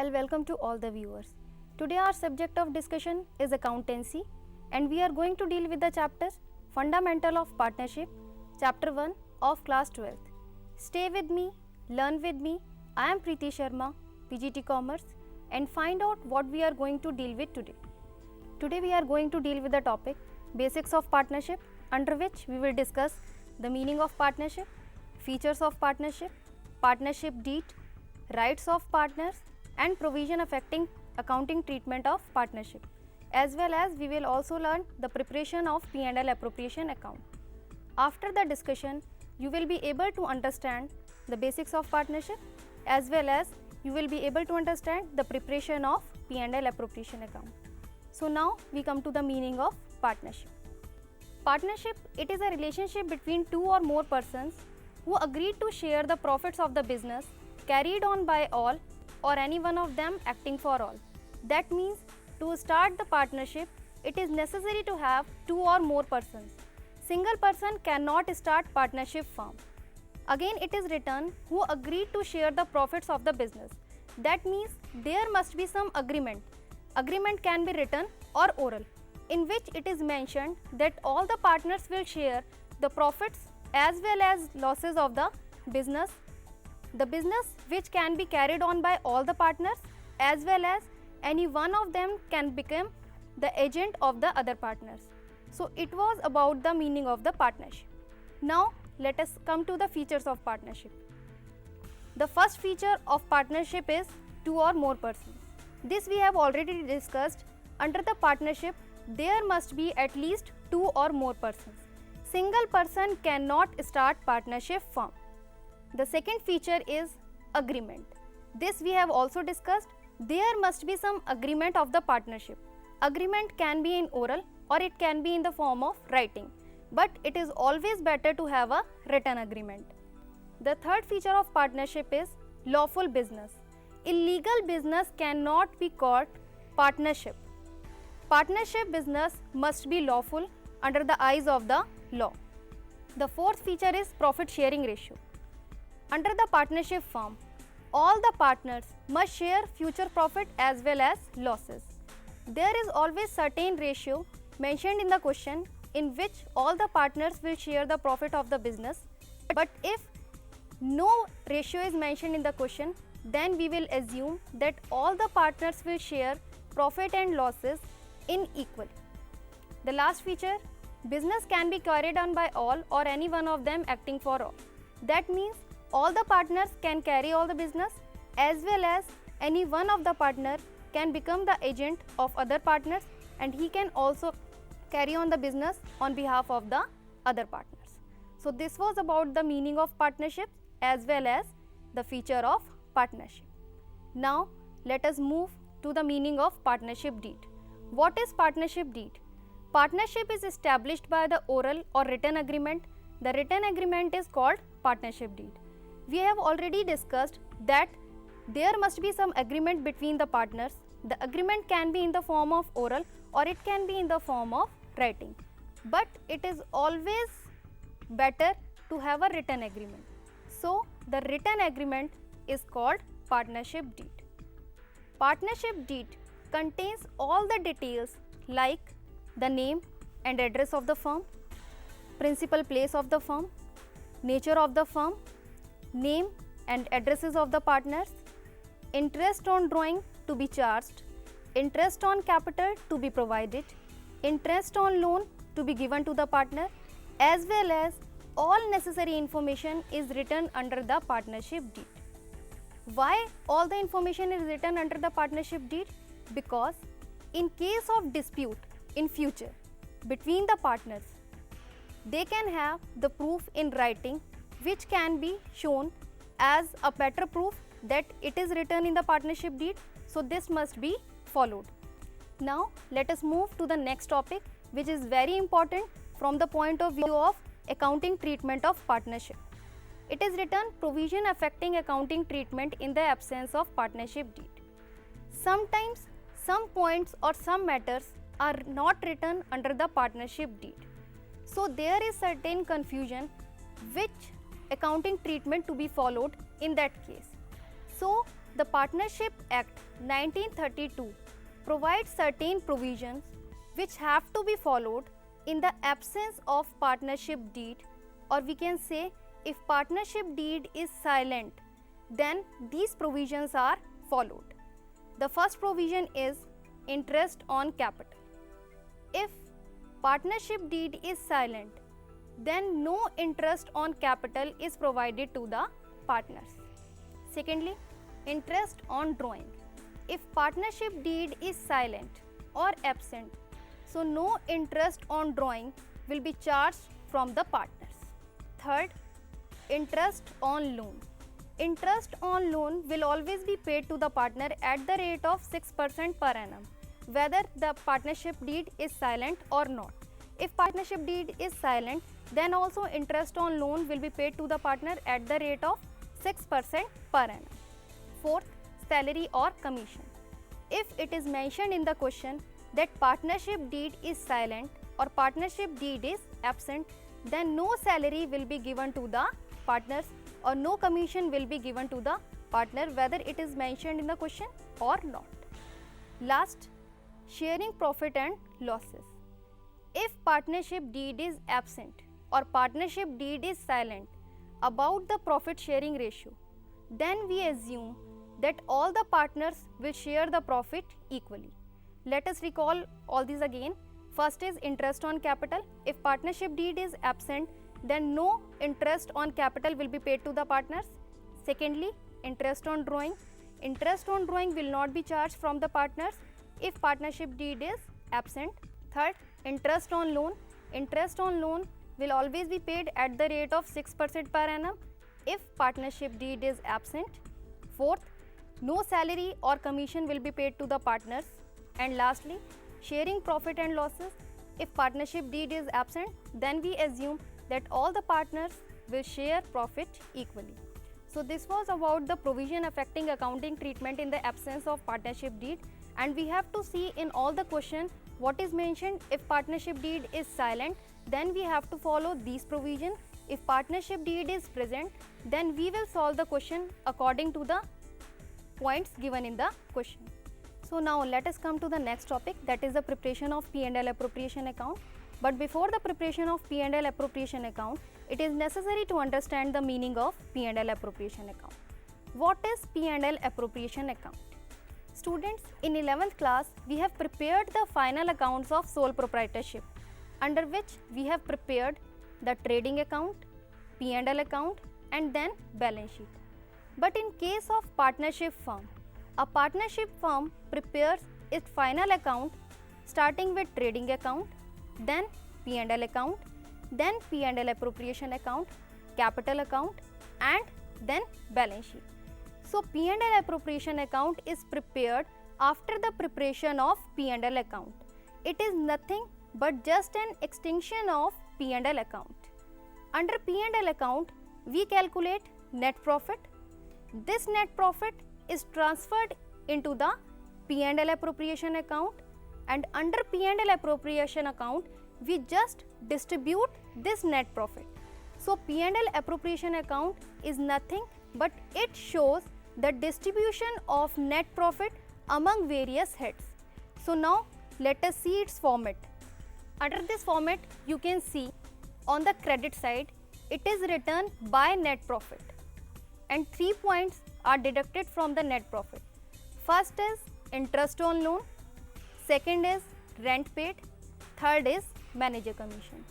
well, welcome to all the viewers. Today our subject of discussion is accountancy and we are going to deal with the chapters Fundamental of Partnership, Chapter 1 of Class 12th. Stay with me, learn with me. I am Preeti Sharma, PGT Commerce, and find out what we are going to deal with today. Today we are going to deal with the topic Basics of Partnership, under which we will discuss the meaning of partnership, features of partnership, partnership deed, rights of partners and provision affecting accounting treatment of partnership, as well as we will also learn the preparation of P&L appropriation account. After the discussion, you will be able to understand the basics of partnership as well as you will be able to understand the preparation of P&L appropriation account. So now we come to the meaning of partnership. Partnership, it is a relationship between two or more persons who agreed to share the profits of the business carried on by all or any one of them acting for all. That means to start the partnership, it is necessary to have two or more persons. Single person cannot start partnership firm. Again, it is written who agreed to share the profits of the business. That means there must be some agreement. Agreement can be written or oral, in which it is mentioned that all the partners will share the profits as well as losses of the business which can be carried on by all the partners, as well as any one of them can become the agent of the other partners. So it was about the meaning of the partnership. Now let us come to the features of partnership. The first feature of partnership is two or more persons. This we have already discussed. Under the partnership, there must be at least two or more persons. Single person cannot start partnership firm. The second feature is agreement. This we have also discussed. There must be some agreement of the partnership. Agreement can be in oral or it can be in the form of writing, but it is always better to have a written agreement. The third feature of partnership is lawful business. Illegal business cannot be called partnership. Partnership business must be lawful under the eyes of the law. The fourth feature is profit sharing ratio. Under the partnership firm, all the partners must share future profit as well as losses. There is always certain ratio mentioned in the question in which all the partners will share the profit of the business. But if no ratio is mentioned in the question, then we will assume that all the partners will share profit and losses in equal. The last feature, business can be carried on by all or any one of them acting for all. That means all the partners can carry all the business as well as any one of the partner can become the agent of other partners and he can also carry on the business on behalf of the other partners. So this was about the meaning of partnership as well as the feature of partnership. Now let us move to the meaning of partnership deed. What is partnership deed? Partnership is established by the oral or written agreement. The written agreement is called partnership deed. We have already discussed that there must be some agreement between the partners. The agreement can be in the form of oral or it can be in the form of writing. But it is always better to have a written agreement. So the written agreement is called partnership deed. Partnership deed contains all the details like the name and address of the firm, principal place of the firm, nature of the firm, name and addresses of the partners, interest on drawing to be charged, interest on capital to be provided, interest on loan to be given to the partner, as well as all necessary information is written under the partnership deed. Why all the information is written under the partnership deed? Because in case of dispute in future between the partners, they can have the proof in writing which can be shown as a better proof that it is written in the partnership deed. So this must be followed. Now let us move to the next topic, which is very important from the point of view of accounting treatment of partnership. It is written provision affecting accounting treatment in the absence of partnership deed. Sometimes some points or some matters are not written under the partnership deed. So there is certain confusion which accounting treatment to be followed in that case. So The Partnership Act 1932 provides certain provisions which have to be followed in the absence of partnership deed, or we can say if partnership deed is silent, then these provisions are followed. The first provision is interest on capital. If partnership deed is silent, then no interest on capital is provided to the partners. Secondly, interest on drawing. If partnership deed is silent or absent, so no interest on drawing will be charged from the partners. Third, interest on loan. Interest on loan will always be paid to the partner at the rate of 6% per annum, whether the partnership deed is silent or not. If partnership deed is silent, then also interest on loan will be paid to the partner at the rate of 6% per annum. Fourth, salary or commission. If it is mentioned in the question that partnership deed is silent or partnership deed is absent, then no salary will be given to the partners or no commission will be given to the partner, whether it is mentioned in the question or not. Last, sharing profit and losses. If partnership deed is absent or partnership deed is silent about the profit sharing ratio, then we assume that all the partners will share the profit equally. Let us recall all these again. First is interest on capital. If partnership deed is absent, then no interest on capital will be paid to the partners. Secondly, interest on drawing. Interest on drawing will not be charged from the partners if partnership deed is absent. Third, interest on loan. Interest on loan will always be paid at the rate of 6% per annum if partnership deed is absent. Fourth, no salary or commission will be paid to the partners. And lastly, sharing profit and losses. If partnership deed is absent, then we assume that all the partners will share profit equally. So this was about the provision affecting accounting treatment in the absence of partnership deed, and we have to see in all the question what is mentioned. If partnership deed is silent, then we have to follow these provisions. If partnership deed is present, then we will solve the question according to the points given in the question. So now let us come to the next topic, that is the preparation of P&L appropriation account. But before the preparation of P&L appropriation account, it is necessary to understand the meaning of P&L appropriation account. What is P&L appropriation account? Students, in 11th class, we have prepared the final accounts of sole proprietorship, under which we have prepared the trading account, P&L account, and then balance sheet. But in case of partnership firm, a partnership firm prepares its final account starting with trading account, then P&L account, then P&L appropriation account, capital account, and then balance sheet. So P&L appropriation account is prepared after the preparation of P&L account. It is nothing but just an extension of P&L account. Under P&L account, we calculate net profit. This net profit is transferred into the P&L appropriation account, and under P&L appropriation account, we just distribute this net profit. So P&L appropriation account is nothing but it shows the distribution of net profit among various heads. So now let us see its format. Under this format, you can see on the credit side, it is written by net profit, and 3 points are deducted from the net profit. First is interest on loan, second is rent paid, third is manager commission.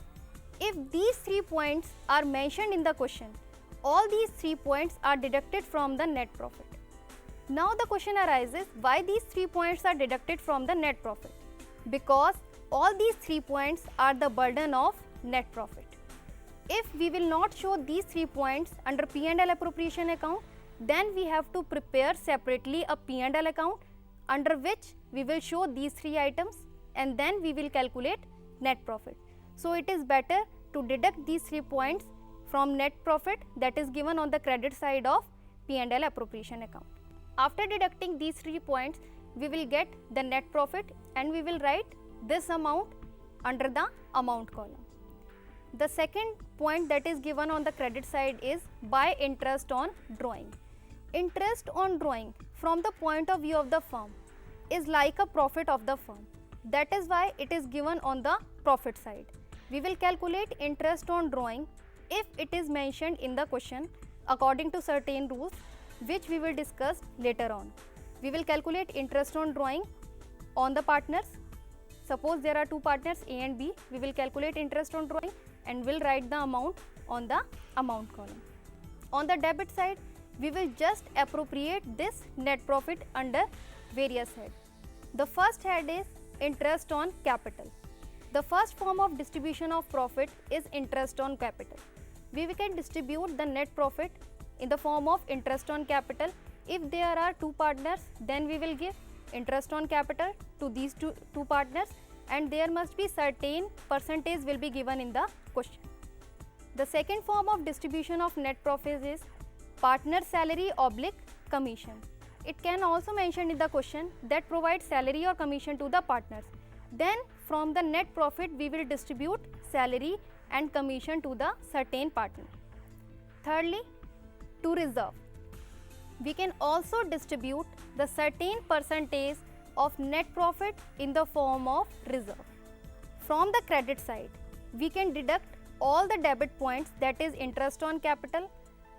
If these 3 points are mentioned in the question, all these 3 points are deducted from the net profit. Now the question arises, why these 3 points are deducted from the net profit? Because all these 3 points are the burden of net profit. If we will not show these 3 points under P&L appropriation account, then we have to prepare separately a P&L account under which we will show these 3 items, and then we will calculate net profit. So it is better to deduct these 3 points from net profit that is given on the credit side of P&L appropriation account. After deducting these 3 points, we will get the net profit, and we will write this amount under the amount column. The second point that is given on the credit side is by interest on drawing. Interest on drawing from the point of view of the firm is like a profit of the firm. That is why it is given on the profit side. We will calculate interest on drawing if it is mentioned in the question according to certain rules which we will discuss later on. We will calculate interest on drawing on the partners. Suppose there are two partners A and B, we will calculate interest on drawing and will write the amount on the amount column. On the debit side, we will just appropriate this net profit under various heads. The first head is interest on capital. The first form of distribution of profit is interest on capital. We can distribute the net profit in the form of interest on capital. If there are two partners, then we will give interest on capital to these two partners, and there must be certain percentage will be given in the question. The second form of distribution of net profit is partner salary / commission. It can also mention in the question that provides salary or commission to the partners. Then from the net profit we will distribute salary and commission to the certain partner. Thirdly, to reserve. We can also distribute the certain percentage of net profit in the form of reserve. From the credit side, we can deduct all the debit points, that is interest on capital,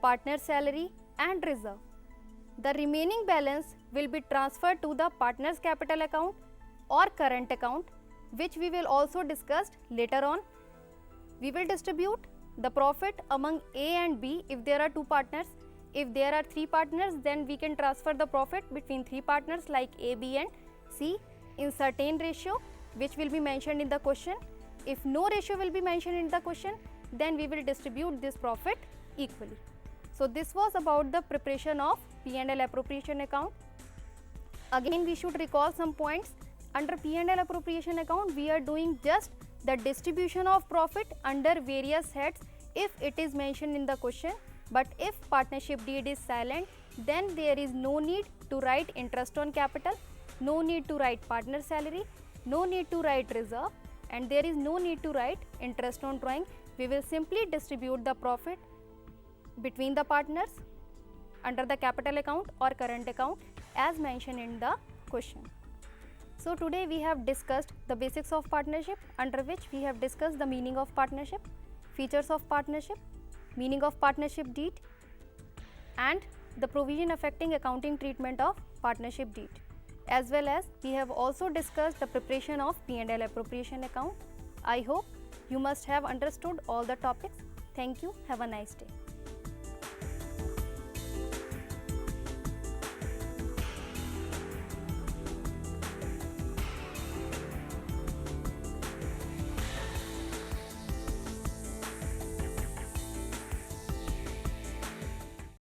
partner salary and reserve. The remaining balance will be transferred to the partner's capital account or current account, which we will also discuss later on. We will distribute the profit among A and B if there are two partners. If there are three partners, then we can transfer the profit between three partners like A, B and C in certain ratio which will be mentioned in the question. If no ratio will be mentioned in the question, then we will distribute this profit equally. So this was about the preparation of P&L appropriation account. Again, we should recall some points. Under P&L appropriation account, we are doing just the distribution of profit under various heads if it is mentioned in the question. But if partnership deed is silent, then there is no need to write interest on capital, no need to write partner salary, no need to write reserve, and there is no need to write interest on drawing. We will simply distribute the profit between the partners under the capital account or current account as mentioned in the question. So today we have discussed the basics of partnership, under which we have discussed the meaning of partnership, features of partnership, meaning of partnership deed, and the provision affecting accounting treatment of partnership deed. As well as we have also discussed the preparation of P&L appropriation account. I hope you must have understood all the topics. Thank you. Have a nice day.